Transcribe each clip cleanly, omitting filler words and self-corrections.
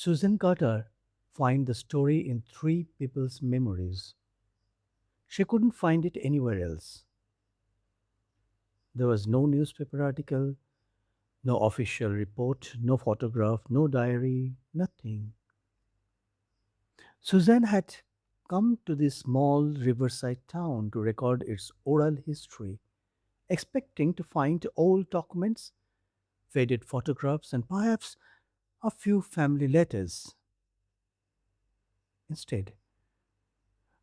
Susan Carter find the story in three people's memories. She couldn't find it anywhere else. There was no newspaper article, no official report, no photograph, no diary, nothing. Suzanne had come to this small riverside town to record its oral history, expecting to find old documents, faded photographs, and perhaps a few family letters. Instead,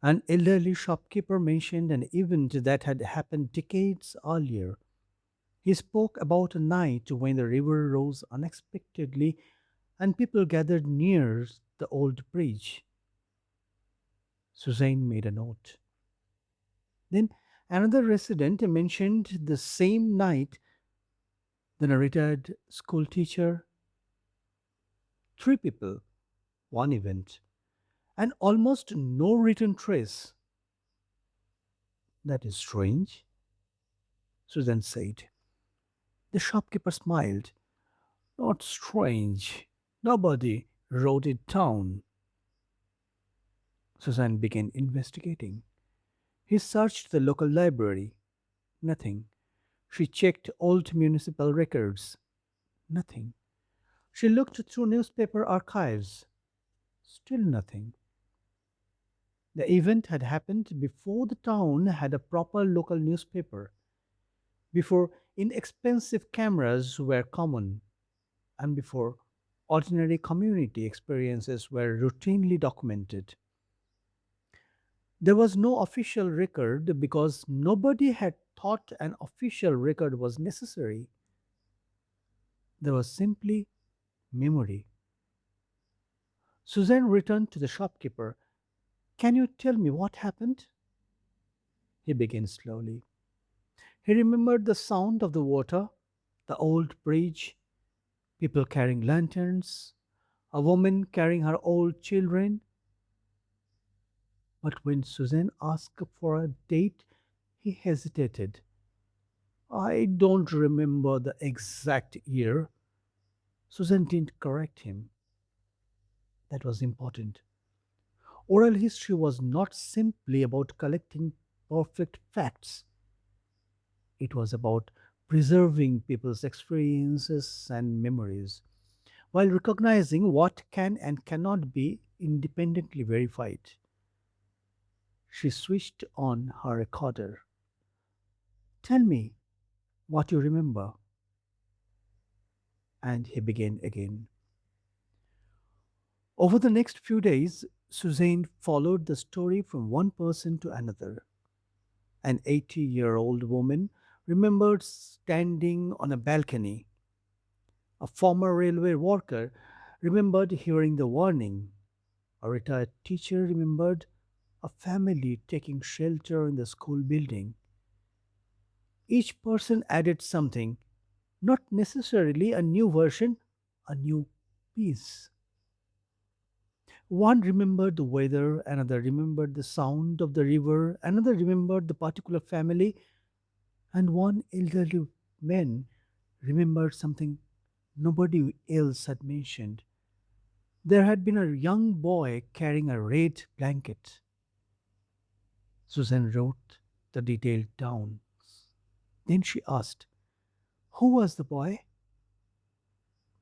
an elderly shopkeeper mentioned an event that had happened decades earlier. He spoke about a night when the river rose unexpectedly and people gathered near the old bridge. Suzanne made a note. Then another resident mentioned the same night, then a retired school teacher, three people, one event, and almost no written trace. That is strange, Susan said. The shopkeeper smiled. Not strange. Nobody wrote it down. Susan began investigating. He searched the local library. Nothing. She checked old municipal records. Nothing. She looked through newspaper archives. Still nothing. The event had happened before the town had a proper local newspaper, before inexpensive cameras were common, and before ordinary community experiences were routinely documented. There was no official record because nobody had thought an official record was necessary. There was simply memory. Suzanne returned to the shopkeeper. Can you tell me what happened? He began slowly. He remembered the sound of the water, the old bridge, people carrying lanterns, a woman carrying her old children. But when Suzanne asked for a date, he hesitated. I don't remember the exact year. Susan didn't correct him. That was important. Oral history was not simply about collecting perfect facts, it was about preserving people's experiences and memories while recognizing what can and cannot be independently verified. She switched on her recorder. Tell me what you remember. And he began again. Over the next few days, Suzanne followed the story from one person to another. An 80-year-old woman remembered standing on a balcony. A former railway worker remembered hearing the warning. A retired teacher remembered a family taking shelter in the school building. Each person added something, not necessarily a new version, a new piece. One remembered the weather, another remembered the sound of the river, another remembered the particular family, and one elderly man remembered something nobody else had mentioned. There had been a young boy carrying a red blanket. Susan wrote the detail down. Then she asked, who was the boy?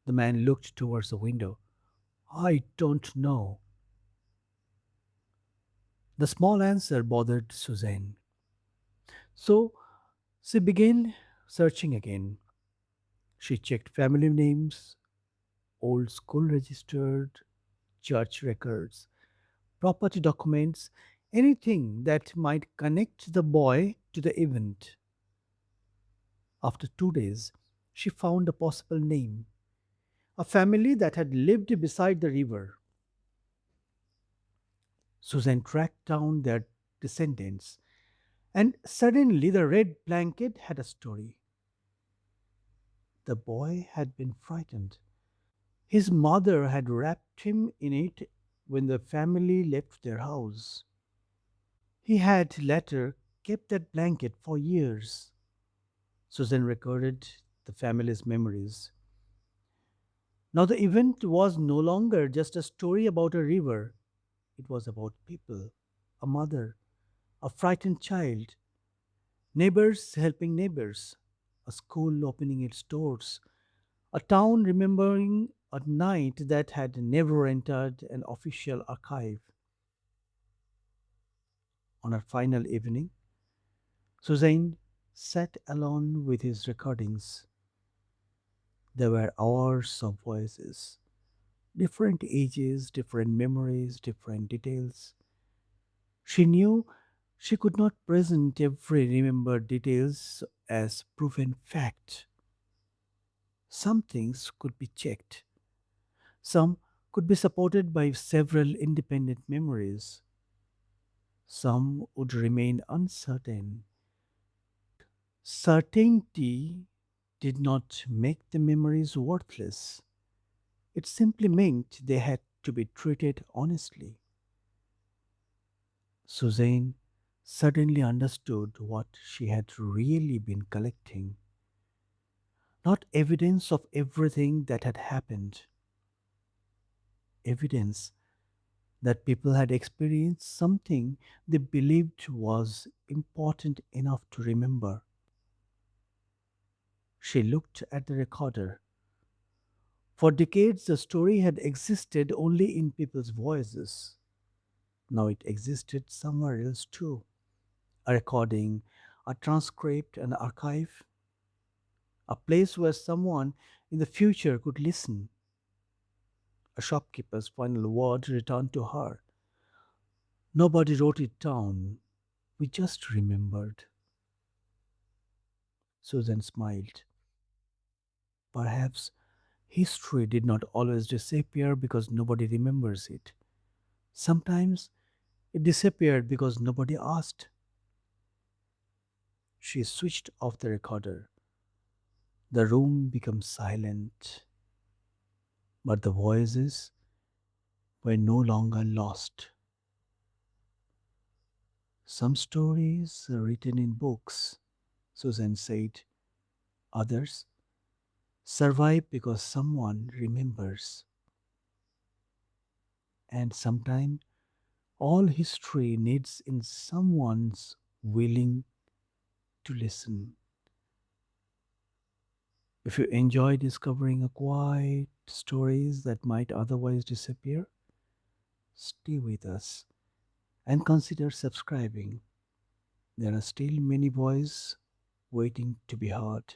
The man looked towards the window. I don't know. The small answer bothered Suzanne. So she began searching again. She checked family names, old school registered, church records, property documents, anything that might connect the boy to the event. After 2 days, she found a possible name, a family that had lived beside the river. Susan tracked down their descendants, and suddenly the red blanket had a story. The boy had been frightened. His mother had wrapped him in it when the family left their house. He had later kept that blanket for years. Susan recorded the family's memories. Now, the event was no longer just a story about a river, it was about people, a mother, a frightened child, neighbors helping neighbors, a school opening its doors, a town remembering a night that had never entered an official archive. On her final evening, Suzanne sat alone with his recordings. There were hours of voices, different ages, different memories, different details. She knew she could not present every remembered details as proven fact. Some things could be checked, some could be supported by several independent memories, some would remain uncertain. Certainty did not make the memories worthless. It simply meant they had to be treated honestly. Suzanne suddenly understood what she had really been collecting. Not evidence of everything that had happened, evidence that people had experienced something they believed was important enough to remember. She looked at the recorder. For decades, the story had existed only in people's voices. Now it existed somewhere else too. A recording, a transcript, an archive, a place where someone in the future could listen. A shopkeeper's final word returned to her. Nobody wrote it down. We just remembered. Susan smiled. Perhaps history did not always disappear because nobody remembers it. Sometimes it disappeared because nobody asked. She switched off the recorder. The room became silent, but the voices were no longer lost. Some stories are written in books, Susan said. Others survive because someone remembers. And sometimes all history needs in someone's willing to listen. If you enjoy discovering a quiet stories that might otherwise disappear, stay with us and consider subscribing. There are still many voices waiting to be heard.